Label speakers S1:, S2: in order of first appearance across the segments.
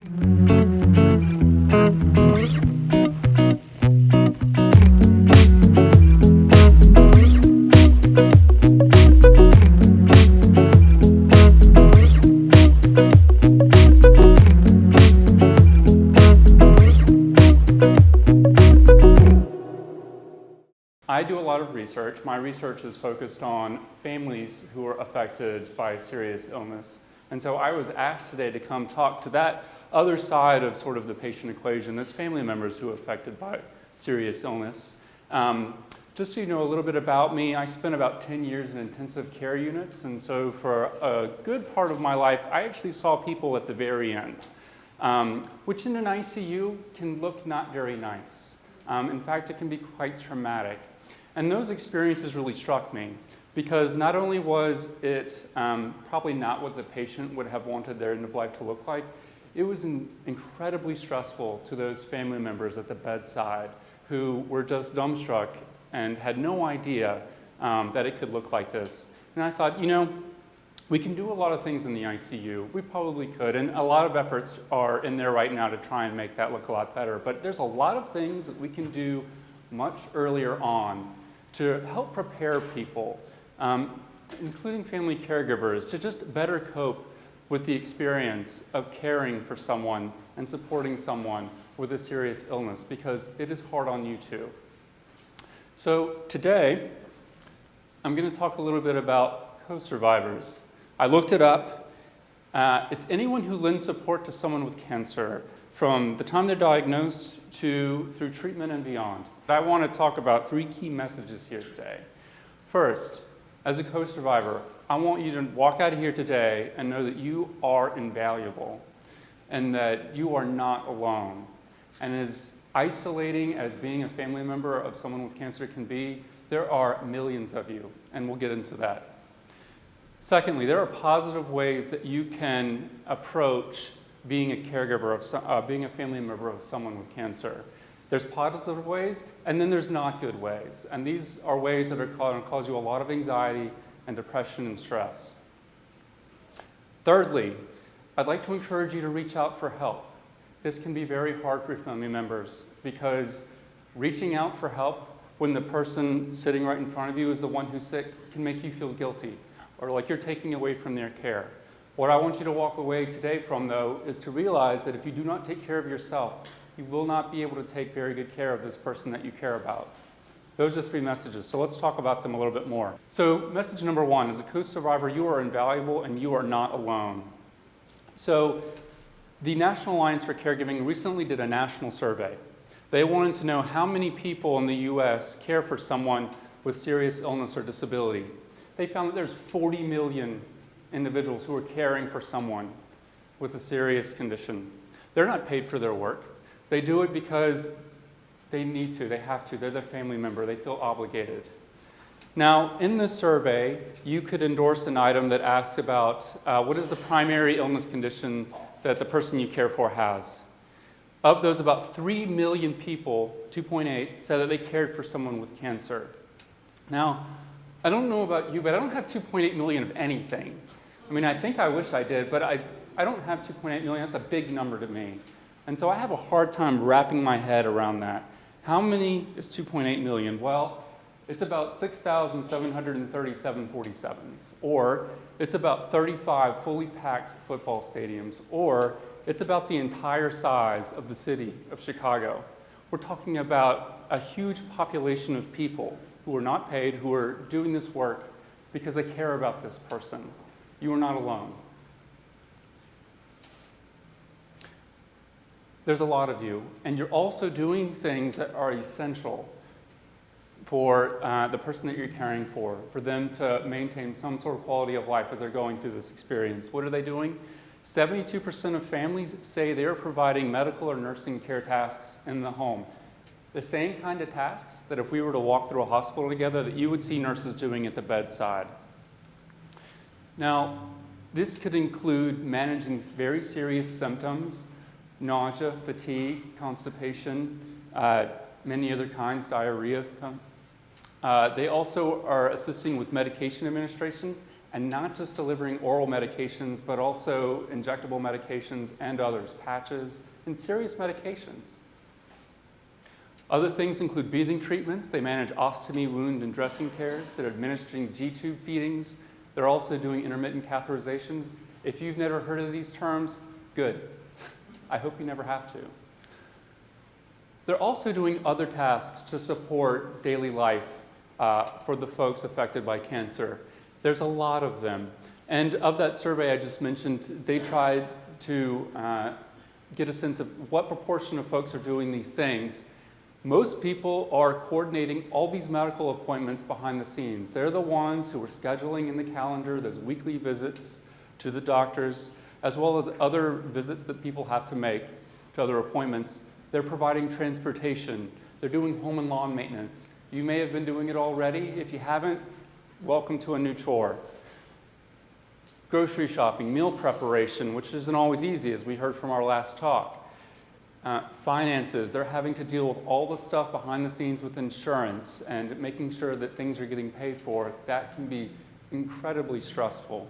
S1: I do a lot of research. My research is focused on families who are affected by serious illness. And so I was asked today to come talk to that other side of sort of the patient equation, those family members who are affected by serious illness. Just so you know a little bit about me, I spent about 10 years in intensive care units, and so for a good part of my life, I actually saw people at the very end, which in an ICU can look not very nice. In fact, it can be quite traumatic. And those experiences really struck me because not only was it probably not what the patient would have wanted their end of life to look like, it was incredibly stressful to those family members at the bedside who were just dumbstruck and had no idea that it could look like this. And I thought, you know, we can do a lot of things in the ICU. We probably could, and a lot of efforts are in there right now to try and make that look a lot better. But there's a lot of things that we can do much earlier on to help prepare people, including family caregivers, to just better cope with the experience of caring for someone and supporting someone with a serious illness, because it is hard on you too. So today, I'm going to talk a little bit about co-survivors. I looked it up. It's anyone who lends support to someone with cancer from the time they're diagnosed through treatment and beyond. I want to talk about 3 key messages here today. First, as a co-survivor, I want you to walk out of here today and know that you are invaluable and that you are not alone. And as isolating as being a family member of someone with cancer can be, there are millions of you, and we'll get into that. Secondly, there are positive ways that you can approach being a caregiver of being a family member of someone with cancer. There's positive ways, and then there's not good ways. And these are ways that are going to cause you a lot of anxiety and depression and stress. Thirdly, I'd like to encourage you to reach out for help. This can be very hard for family members because reaching out for help when the person sitting right in front of you is the one who's sick can make you feel guilty or like you're taking away from their care. What I want you to walk away today from, though, is to realize that if you do not take care of yourself, you will not be able to take very good care of this person that you care about. Those are 3 messages, so let's talk about them a little bit more. So message number 1, as a co-survivor, you are invaluable and you are not alone. So the National Alliance for Caregiving recently did a national survey. They wanted to know how many people in the US care for someone with serious illness or disability. They found that there's 40 million individuals who are caring for someone with a serious condition. They're not paid for their work. They do it because they need to, they have to, they're their family member, they feel obligated. Now, in this survey, you could endorse an item that asks about what is the primary illness condition that the person you care for has. Of those, about 3 million people, 2.8, said that they cared for someone with cancer. Now, I don't know about you, but I don't have 2.8 million of anything. I mean, I think I wish I did, but I don't have 2.8 million. That's a big number to me. And so I have a hard time wrapping my head around that. How many is 2.8 million? Well, it's about 6,737 47s, or it's about 35 fully packed football stadiums, or it's about the entire size of the city of Chicago. We're talking about a huge population of people who are not paid, who are doing this work because they care about this person. You are not alone. There's a lot of you, and you're also doing things that are essential for the person that you're caring for them to maintain some sort of quality of life as they're going through this experience. What are they doing? 72% of families say they're providing medical or nursing care tasks in the home. The same kind of tasks that if we were to walk through a hospital together that you would see nurses doing at the bedside. Now, this could include managing very serious symptoms, nausea, fatigue, constipation, many other kinds, diarrhea. They also are assisting with medication administration and not just delivering oral medications, but also injectable medications and others, patches, and serious medications. Other things include breathing treatments. They manage ostomy, wound, and dressing cares. They're administering G-tube feedings. They're also doing intermittent catheterizations. If you've never heard of these terms, good. I hope you never have to. They're also doing other tasks to support daily life for the folks affected by cancer. There's a lot of them. And of that survey I just mentioned, they tried to get a sense of what proportion of folks are doing these things. Most people are coordinating all these medical appointments behind the scenes. They're the ones who are scheduling in the calendar those weekly visits to the doctors, as well as other visits that people have to make to other appointments. They're providing transportation. They're doing home and lawn maintenance. You may have been doing it already. If you haven't, welcome to a new chore. Grocery shopping, meal preparation, which isn't always easy, as we heard from our last talk. Finances, they're having to deal with all the stuff behind the scenes with insurance and making sure that things are getting paid for. That can be incredibly stressful.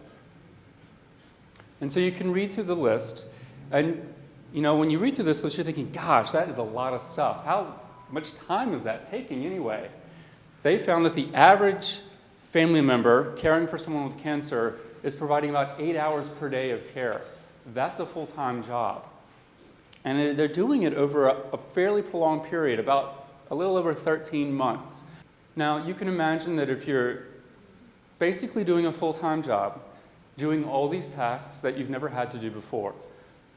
S1: And so you can read through the list, and when you read through this list, you're thinking, gosh, that is a lot of stuff. How much time is that taking anyway? They found that the average family member caring for someone with cancer is providing about 8 hours per day of care. That's a full-time job. And they're doing it over a fairly prolonged period, about a little over 13 months. Now, you can imagine that if you're basically doing a full-time job, doing all these tasks that you've never had to do before,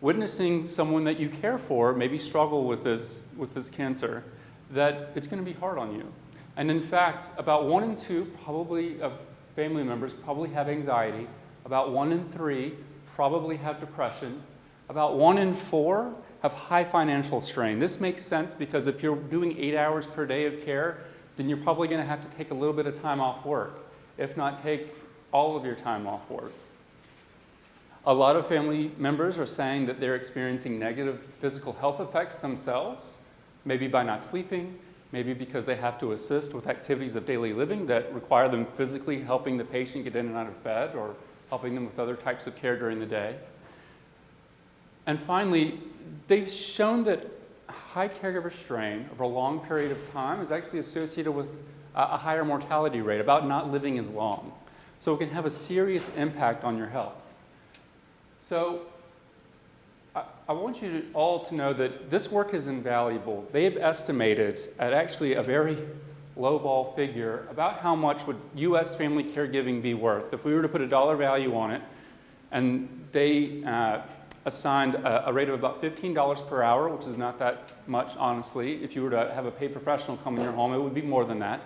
S1: witnessing someone that you care for maybe struggle with this cancer, that it's going to be hard on you. And in fact, about 1 in 2 probably of family members probably have anxiety. About 1 in 3 probably have depression. About 1 in 4 have high financial strain. This makes sense because if you're doing 8 hours per day of care, then you're probably going to have to take a little bit of time off work, if not take all of your time off work. A lot of family members are saying that they're experiencing negative physical health effects themselves, maybe by not sleeping, maybe because they have to assist with activities of daily living that require them physically helping the patient get in and out of bed or helping them with other types of care during the day. And finally, they've shown that high caregiver strain over a long period of time is actually associated with a higher mortality rate, about not living as long. So it can have a serious impact on your health. So I want you all to know that this work is invaluable. They've estimated at actually a very lowball figure about how much would U.S. family caregiving be worth if we were to put a dollar value on it, and they assigned a rate of about $15 per hour, which is not that much, honestly. If you were to have a paid professional come in your home, it would be more than that.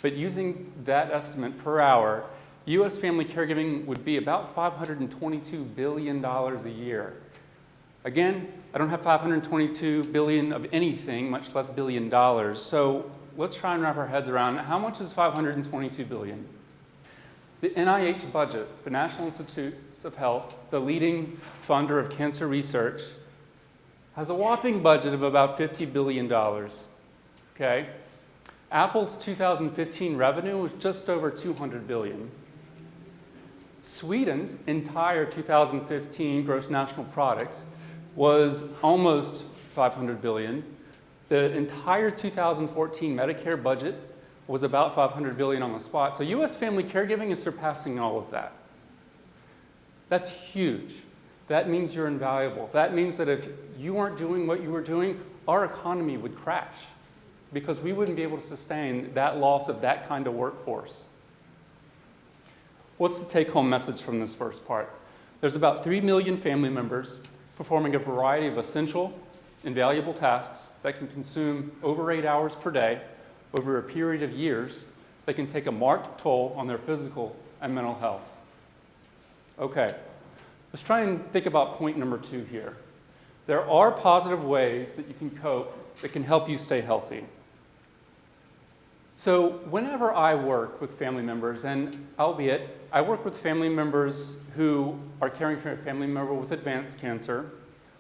S1: But using that estimate per hour, U.S. family caregiving would be about $522 billion a year. Again, I don't have $522 billion of anything, much less billion dollars. So let's try and wrap our heads around how much is $522 billion? The NIH budget, the National Institutes of Health, the leading funder of cancer research, has a whopping budget of about $50 billion. Okay? Apple's 2015 revenue was just over $200 billion. Sweden's entire 2015 gross national product was almost $500 billion. The entire 2014 Medicare budget was about $500 billion on the spot. So U.S. family caregiving is surpassing all of that. That's huge. That means you're invaluable. That means that if you weren't doing what you were doing, our economy would crash because we wouldn't be able to sustain that loss of that kind of workforce. What's the take-home message from this first part? There's about 3 million family members performing a variety of essential and valuable tasks that can consume over 8 hours per day over a period of years that can take a marked toll on their physical and mental health. Okay, let's try and think about point number 2 here. There are positive ways that you can cope that can help you stay healthy. So whenever I work with family members, and albeit I work with family members who are caring for a family member with advanced cancer,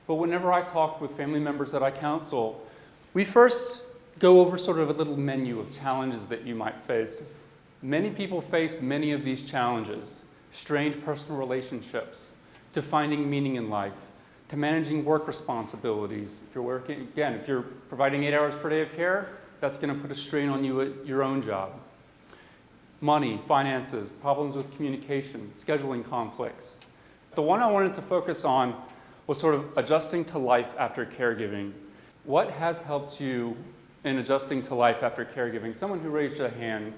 S1: but whenever I talk with family members that I counsel, we first go over sort of a little menu of challenges that you might face. Many people face many of these challenges. strained personal relationships, to finding meaning in life, to managing work responsibilities. If you're working, again, if you're providing 8 hours per day of care, that's going to put a strain on you at your own job. Money, finances, problems with communication, scheduling conflicts. The one I wanted to focus on was sort of adjusting to life after caregiving. What has helped you in adjusting to life after caregiving? Someone who raised a hand,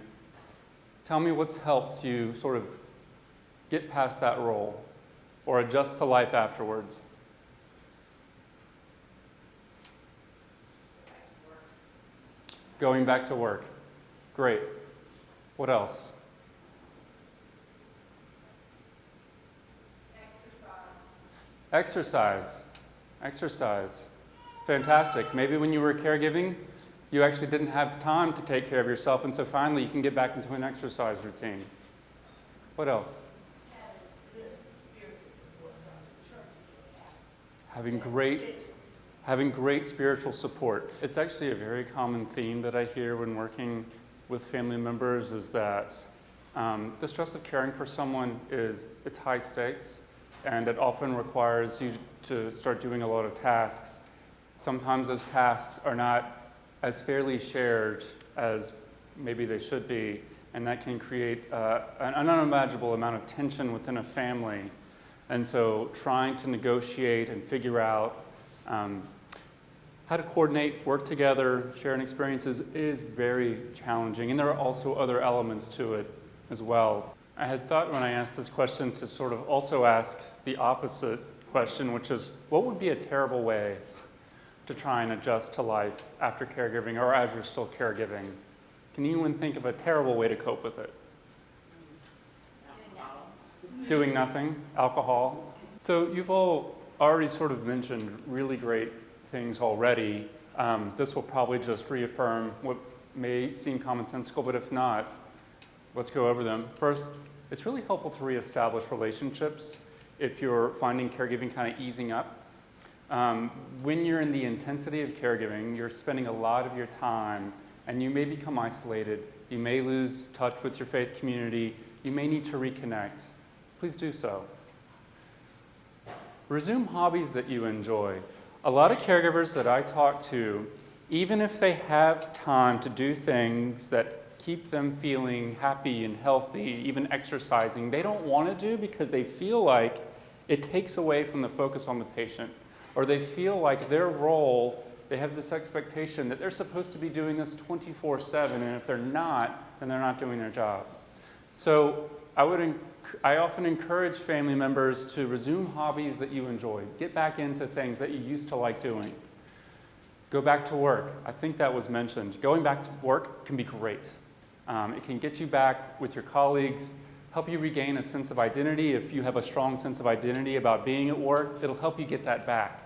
S1: tell me what's helped you sort of get past that role or adjust to life afterwards. Going back to work. Great. What else? Exercise. Fantastic. Maybe when you were caregiving, you actually didn't have time to take care of yourself, and so finally you can get back into an exercise routine. What else? Having great spiritual support. It's actually a very common theme that I hear when working with family members is that the stress of caring for someone it's high stakes, and it often requires you to start doing a lot of tasks. Sometimes those tasks are not as fairly shared as maybe they should be, and that can create an unimaginable amount of tension within a family. And so trying to negotiate and figure out how to coordinate, work together, sharing experiences is very challenging. And there are also other elements to it as well. I had thought when I asked this question to sort of also ask the opposite question, which is, what would be a terrible way to try and adjust to life after caregiving or as you're still caregiving? Can anyone think of a terrible way to cope with it? Doing nothing, alcohol. So you've all already sort of mentioned really great things already. This will probably just reaffirm what may seem commonsensical, but if not, let's go over them. First, it's really helpful to reestablish relationships if you're finding caregiving kind of easing up. When you're in the intensity of caregiving, you're spending a lot of your time, and you may become isolated. You may lose touch with your faith community. You may need to reconnect. Please do so. Resume hobbies that you enjoy. A lot of caregivers that I talk to, even if they have time to do things that keep them feeling happy and healthy, even exercising, they don't want to do because they feel like it takes away from the focus on the patient, or they feel like their role, they have this expectation that they're supposed to be doing this 24/7, and if they're not, then they're not doing their job. So I often encourage family members to resume hobbies that you enjoy. Get back into things that you used to like doing. Go back to work. I think that was mentioned. Going back to work can be great. It can get you back with your colleagues, help you regain a sense of identity. If you have a strong sense of identity about being at work, it'll help you get that back,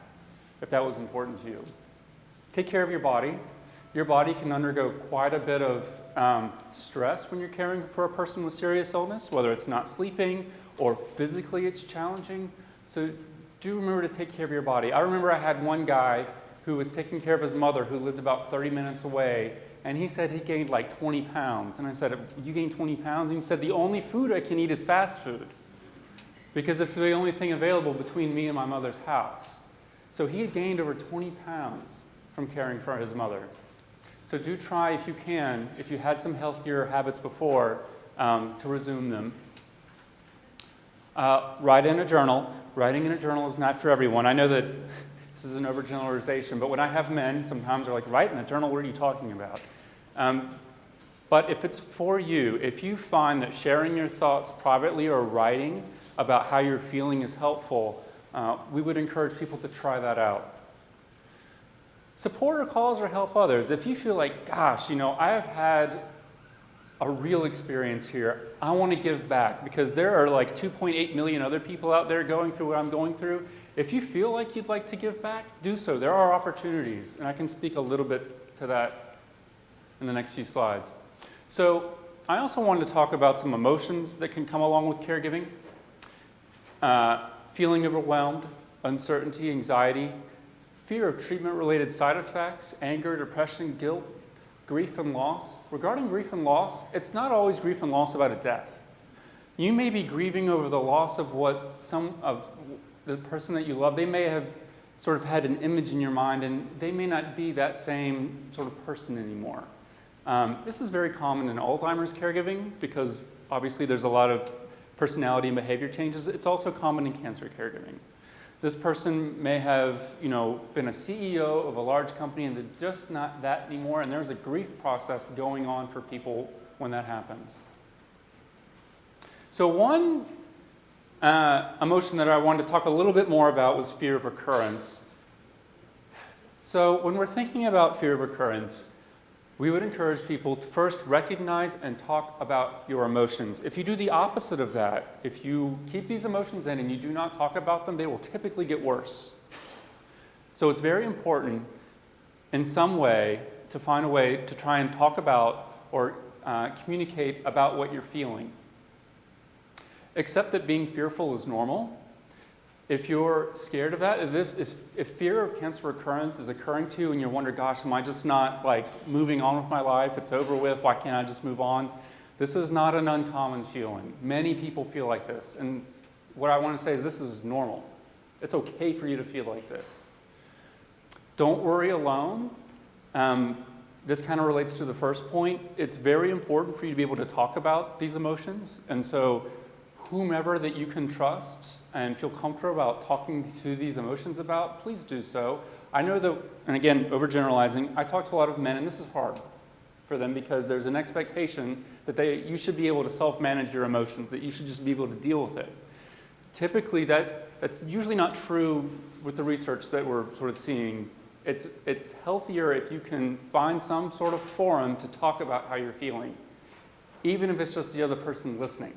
S1: if that was important to you. Take care of your body. Your body can undergo quite a bit of stress when you're caring for a person with serious illness, whether it's not sleeping or physically it's challenging. So do remember to take care of your body. I remember I had one guy who was taking care of his mother who lived about 30 minutes away, and he said he gained like 20 pounds. And I said, you gained 20 pounds? And he said, the only food I can eat is fast food because it's the only thing available between me and my mother's house. So he had gained over 20 pounds from caring for his mother. So do try, if you can, if you had some healthier habits before, to resume them. Write in a journal. Writing in a journal is not for everyone. I know that this is an overgeneralization, but when I have men, sometimes they're like, write in a journal, what are you talking about? But if it's for you, if you find that sharing your thoughts privately or writing about how you're feeling is helpful, we would encourage people to try that out. Support a cause or help others. If you feel like, gosh, I have had a real experience here, I want to give back because there are like 2.8 million other people out there going through what I'm going through. If you feel like you'd like to give back, do so. There are opportunities, and I can speak a little bit to that in the next few slides. So I also wanted to talk about some emotions that can come along with caregiving. Feeling overwhelmed, uncertainty, anxiety, fear of treatment-related side effects, anger, depression, guilt, grief and loss. Regarding grief and loss, it's not always grief and loss about a death. You may be grieving over the loss of what some of the person that you love. They may have sort of had an image in your mind, and they may not be that same sort of person anymore. This is very common in Alzheimer's caregiving because obviously there's a lot of personality and behavior changes. It's also common in cancer caregiving. This person may have, been a CEO of a large company and they're just not that anymore, and there's a grief process going on for people when that happens. So one emotion that I wanted to talk a little bit more about was fear of recurrence. So when we're thinking about fear of recurrence, we would encourage people to first recognize and talk about your emotions. If you do the opposite of that, if you keep these emotions in and you do not talk about them, they will typically get worse. So it's very important in some way to find a way to try and talk about or communicate about what you're feeling. Accept that being fearful is normal. If you're scared of that, if fear of cancer recurrence is occurring to you and you wonder, gosh, am I just not moving on with my life? It's over with. Why can't I just move on? This is not an uncommon feeling. Many people feel like this. And what I want to say is this is normal. It's okay for you to feel like this. Don't worry alone. This kind of relates to the first point. It's very important for you to be able to talk about these emotions. And so whomever that you can trust and feel comfortable about talking to these emotions about, please do so. I know that, and again, overgeneralizing, I talk to a lot of men, and this is hard for them because there's an expectation that you should be able to self-manage your emotions, that you should just be able to deal with it. Typically, that's usually not true with the research that we're sort of seeing. It's healthier if you can find some sort of forum to talk about how you're feeling, even if it's just the other person listening.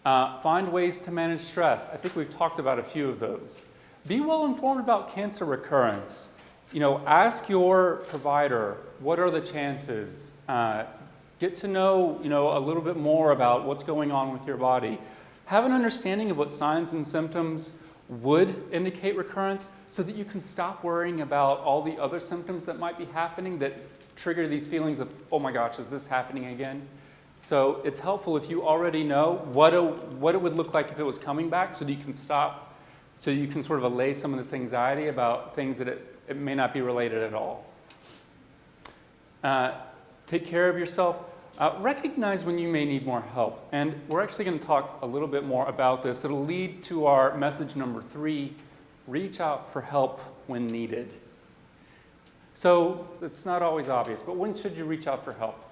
S1: Find ways to manage stress. I think we've talked about a few of those. Be well informed about cancer recurrence. Ask your provider, what are the chances? Get to know, a little bit more about what's going on with your body. Have an understanding of what signs and symptoms would indicate recurrence so that you can stop worrying about all the other symptoms that might be happening that trigger these feelings of, oh my gosh, is this happening again? So it's helpful if you already know what it would look like if it was coming back so that you can stop, so you can sort of allay some of this anxiety about things that it may not be related at all. Take care of yourself. Recognize when you may need more help. And we're actually going to talk a little bit more about this. It'll lead to our message number 3, reach out for help when needed. So it's not always obvious, but when should you reach out for help?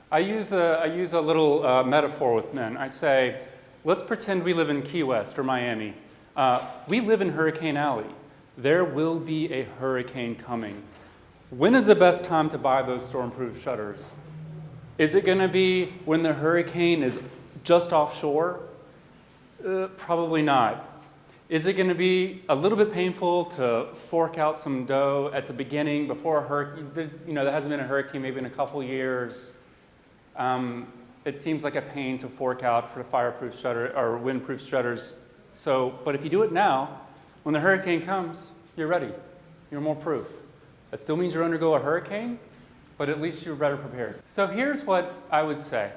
S1: I use a little metaphor with men. I say, let's pretend we live in Key West or Miami. We live in Hurricane Alley. There will be a hurricane coming. When is the best time to buy those storm-proof shutters? Is it going to be when the hurricane is just offshore? Probably not. Is it going to be a little bit painful to fork out some dough at the beginning before a hurricane? There hasn't been a hurricane maybe in a couple years. It seems like a pain to fork out for fireproof shutter or windproof shutters. But if you do it now, when the hurricane comes, you're ready. You're more proof. That still means you undergo a hurricane, but at least you're better prepared. So here's what I would say.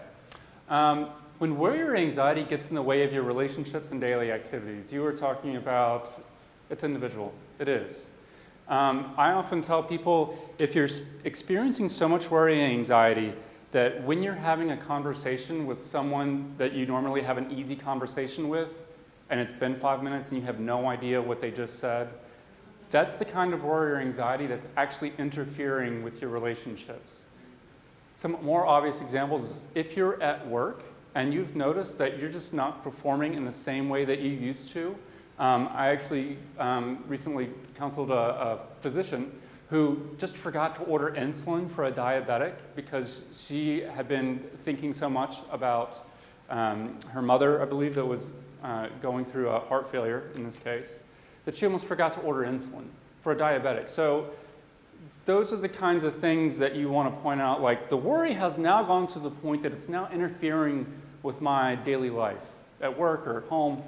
S1: When worry or anxiety gets in the way of your relationships and daily activities, you were talking about, it's individual. It is. I often tell people, if you're experiencing so much worry and anxiety that when you're having a conversation with someone that you normally have an easy conversation with, and it's been 5 minutes and you have no idea what they just said, that's the kind of worry or anxiety that's actually interfering with your relationships. Some more obvious examples is if you're at work and you've noticed that you're just not performing in the same way that you used to. I actually recently counseled a physician who just forgot to order insulin for a diabetic because she had been thinking so much about her mother, I believe, that was going through a heart failure in this case, that she almost forgot to order insulin for a diabetic. So those are the kinds of things that you want to point out, like the worry has now gone to the point that it's now interfering with my daily life, at work or at home.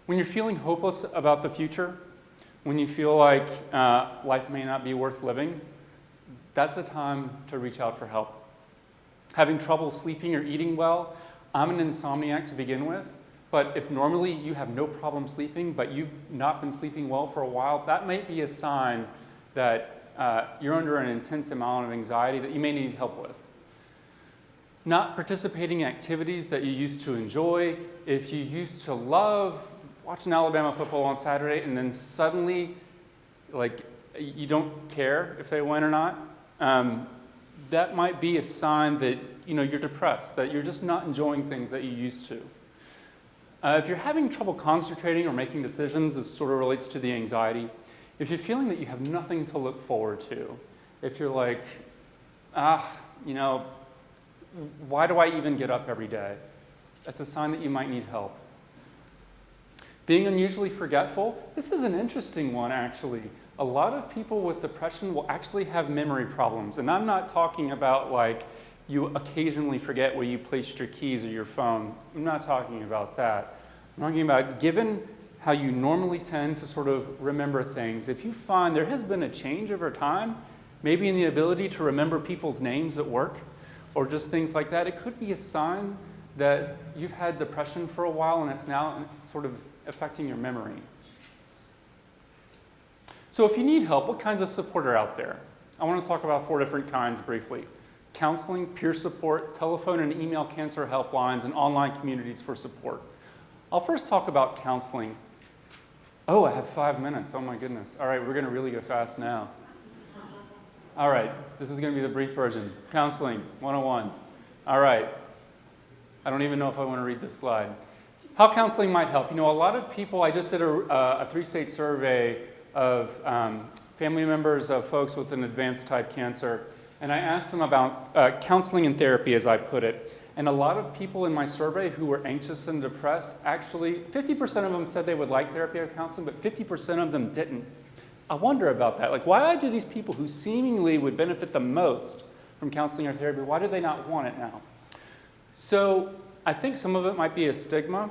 S1: When you're feeling hopeless about the future, when you feel like life may not be worth living, that's a time to reach out for help. having trouble sleeping or eating well. I'm an insomniac to begin with, but if normally you have no problem sleeping, but you've not been sleeping well for a while, that might be a sign that you're under an intense amount of anxiety that you may need help with. Not participating in activities that you used to enjoy. If you used to love watching Alabama football on Saturday and then suddenly, you don't care if they win or not, that might be a sign that you're depressed, that you're just not enjoying things that you used to. If you're having trouble concentrating or making decisions, this sort of relates to the anxiety. If you're feeling that you have nothing to look forward to, if you're like, why do I even get up every day? That's a sign that you might need help. Being unusually forgetful. This is an interesting one, actually. A lot of people with depression will actually have memory problems. And I'm not talking about you occasionally forget where you placed your keys or your phone. I'm not talking about that. I'm talking about given how you normally tend to sort of remember things, if you find there has been a change over time, maybe in the ability to remember people's names at work, or just things like that, it could be a sign that you've had depression for a while and it's now sort of affecting your memory. So if you need help, what kinds of support are out there? I want to talk about 4 different kinds briefly. Counseling, peer support, telephone and email cancer helplines, and online communities for support. I'll first talk about counseling. Oh, I have 5 minutes. Oh my goodness. All right, we're going to really go fast now. All right, this is going to be the brief version. Counseling 101. All right. I don't even know if I want to read this slide. How counseling might help. A lot of people, I just did a 3-state survey of family members of folks with an advanced type cancer, and I asked them about counseling and therapy, as I put it. And a lot of people in my survey who were anxious and depressed, actually, 50% of them said they would like therapy or counseling, but 50% of them didn't. I wonder about that. Why do these people who seemingly would benefit the most from counseling or therapy, why do they not want it now? So I think some of it might be a stigma.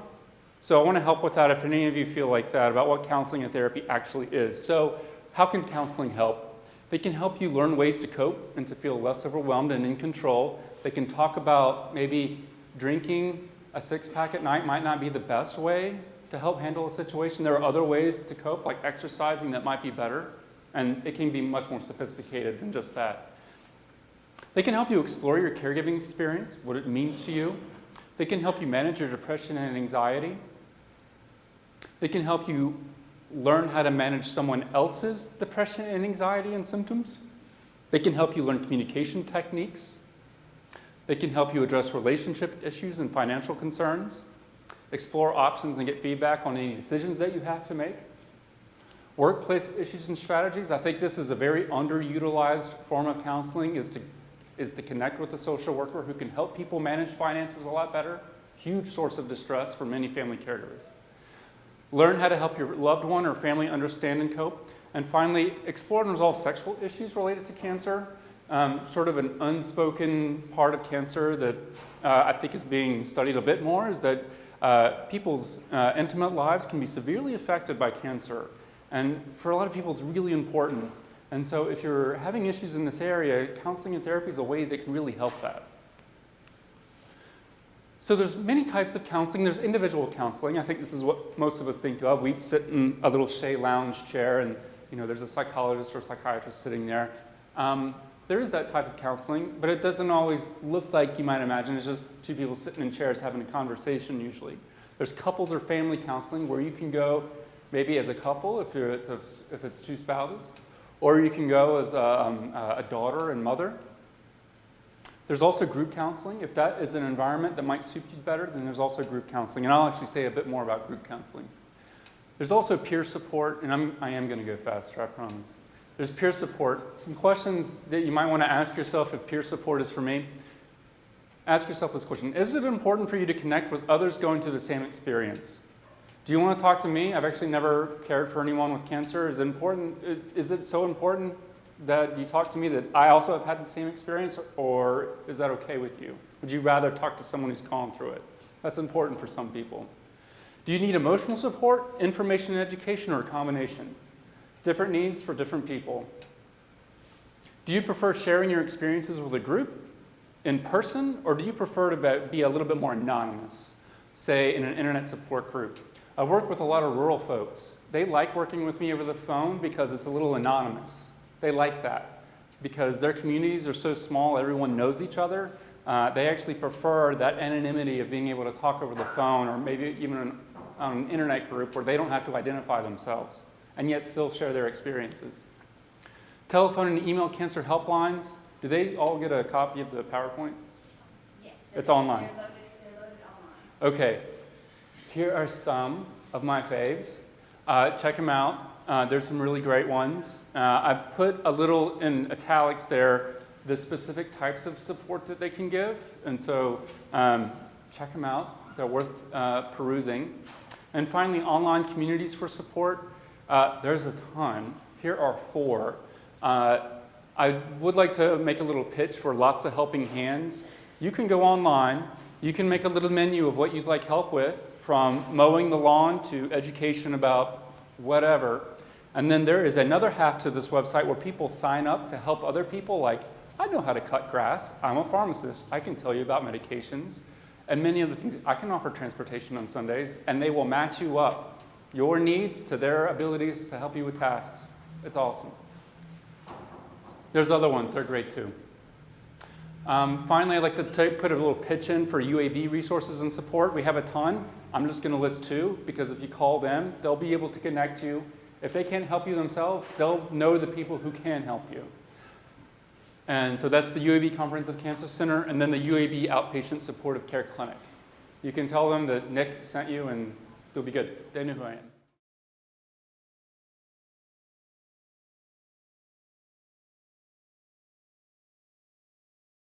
S1: So I want to help with that if any of you feel like that about what counseling and therapy actually is. So how can counseling help? They can help you learn ways to cope and to feel less overwhelmed and in control. They can talk about maybe drinking a 6-pack at night might not be the best way to help handle a situation. There are other ways to cope, like exercising, that might be better. And it can be much more sophisticated than just that. They can help you explore your caregiving experience, what it means to you. They can help you manage your depression and anxiety. They can help you learn how to manage someone else's depression and anxiety and symptoms. They can help you learn communication techniques. They can help you address relationship issues and financial concerns, explore options and get feedback on any decisions that you have to make. Workplace issues and strategies. I think this is a very underutilized form of counseling, is to connect with a social worker who can help people manage finances a lot better. Huge source of distress for many family caregivers. Learn how to help your loved one or family understand and cope. And finally, explore and resolve sexual issues related to cancer. Sort of an unspoken part of cancer that I think is being studied a bit more is that people's intimate lives can be severely affected by cancer. And for a lot of people, it's really important. And so if you're having issues in this area, counseling and therapy is a way that can really help that. So there's many types of counseling. There's individual counseling. I think this is what most of us think of. We sit in a little Shea lounge chair and there's a psychologist or psychiatrist sitting there. There is that type of counseling, but it doesn't always look like you might imagine. It's just 2 people sitting in chairs having a conversation usually. There's couples or family counseling where you can go maybe as a couple if it's 2 spouses, or you can go as a daughter and mother. There's also group counseling. If that is an environment that might suit you better, then there's also group counseling. And I'll actually say a bit more about group counseling. There's also peer support, and I am going to go faster, I promise. There's peer support. Some questions that you might want to ask yourself if peer support is for me. Ask yourself this question. Is it important for you to connect with others going through the same experience? Do you want to talk to me? I've actually never cared for anyone with cancer. Is it so important that you talk to me that I also have had the same experience, or is that okay with you? Would you rather talk to someone who's gone through it? That's important for some people. Do you need emotional support, information and education, or a combination? Different needs for different people. Do you prefer sharing your experiences with a group, in person, or do you prefer to be a little bit more anonymous, say in an internet support group? I work with a lot of rural folks. They like working with me over the phone because it's a little anonymous. They like that because their communities are so small, everyone knows each other. They actually prefer that anonymity of being able to talk over the phone, or maybe even on an internet group where they don't have to identify themselves and yet still share their experiences. Telephone and email cancer helplines, do they all get a copy of the PowerPoint?
S2: Yes.
S1: It's online.
S2: They're loaded online.
S1: Okay. Here are some of my faves. Check them out. There's some really great ones. I've put a little in italics there the specific types of support that they can give. And so check them out. They're worth perusing. And finally, online communities for support. There's a ton. Here are 4. I would like to make a little pitch for lots of helping hands. You can go online. You can make a little menu of what you'd like help with, from mowing the lawn to education about whatever. And then there is another half to this website where people sign up to help other people, like, I know how to cut grass. I'm a pharmacist. I can tell you about medications. And many of the things, I can offer transportation on Sundays, and they will match you up, your needs to their abilities to help you with tasks. It's awesome. There's other ones. They're great too. Finally, I'd like to put a little pitch in for UAB resources and support. We have a ton. I'm just going to list 2 because if you call them, they'll be able to connect you. If they can't help you themselves, they'll know the people who can help you. And so that's the UAB Comprehensive Cancer Center and then the UAB Outpatient Supportive Care Clinic. You can tell them that Nick sent you and they'll be good. They know who I am.